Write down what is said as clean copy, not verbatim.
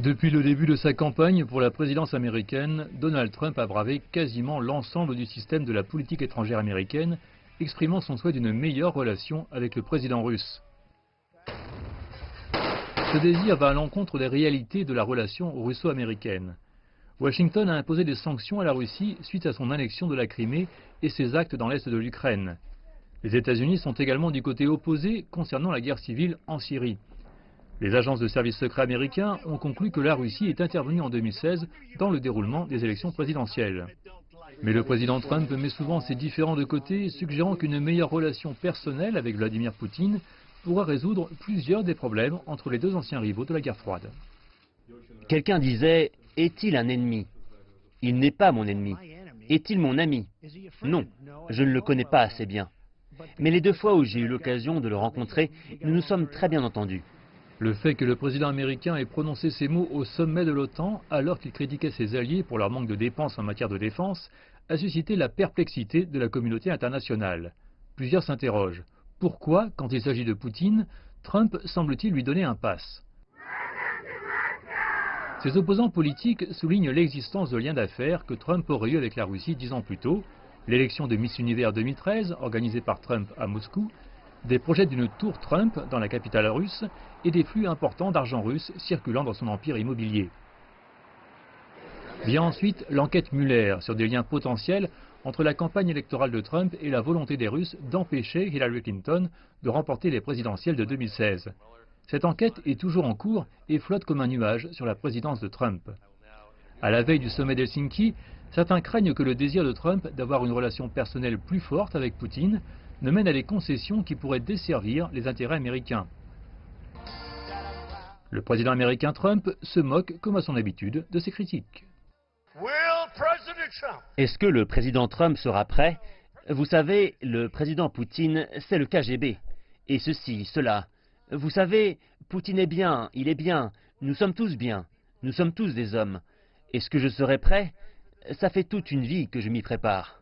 Depuis le début de sa campagne pour la présidence américaine, Donald Trump a bravé quasiment l'ensemble du système de la politique étrangère américaine, exprimant son souhait d'une meilleure relation avec le président russe. Ce désir va à l'encontre des réalités de la relation russo-américaine. Washington a imposé des sanctions à la Russie suite à son annexion de la Crimée et ses actes dans l'est de l'Ukraine. Les États-Unis sont également du côté opposé concernant la guerre civile en Syrie. Les agences de services secrets américains ont conclu que la Russie est intervenue en 2016 dans le déroulement des élections présidentielles. Mais le président Trump met souvent ces différends de côté, suggérant qu'une meilleure relation personnelle avec Vladimir Poutine pourrait résoudre plusieurs des problèmes entre les deux anciens rivaux de la guerre froide. Quelqu'un disait « Est-il un ennemi ?» Il n'est pas mon ennemi. Est-il mon ami? Non, je ne le connais pas assez bien. Mais les deux fois où j'ai eu l'occasion de le rencontrer, nous nous sommes très bien entendus. Le fait que le président américain ait prononcé ces mots au sommet de l'OTAN, alors qu'il critiquait ses alliés pour leur manque de dépenses en matière de défense, a suscité la perplexité de la communauté internationale. Plusieurs s'interrogent. Pourquoi, quand il s'agit de Poutine, Trump semble-t-il lui donner un pass? Ses opposants politiques soulignent l'existence de liens d'affaires que Trump aurait eu avec la Russie 10 ans plus tôt, l'élection de Miss Univers 2013 organisée par Trump à Moscou, des projets d'une tour Trump dans la capitale russe et des flux importants d'argent russe circulant dans son empire immobilier. Vient ensuite l'enquête Mueller sur des liens potentiels entre la campagne électorale de Trump et la volonté des Russes d'empêcher Hillary Clinton de remporter les présidentielles de 2016. Cette enquête est toujours en cours et flotte comme un nuage sur la présidence de Trump. À la veille du sommet d'Helsinki, certains craignent que le désir de Trump d'avoir une relation personnelle plus forte avec Poutine ne mène à des concessions qui pourraient desservir les intérêts américains. Le président américain Trump se moque, comme à son habitude, de ses critiques. Est-ce que le président Trump sera prêt? Vous savez, le président Poutine, c'est le KGB. Et ceci, cela. Vous savez, Poutine est bien, il est bien. Nous sommes tous bien. Nous sommes tous des hommes. Est-ce que je serai prêt? Ça fait toute une vie que je m'y prépare.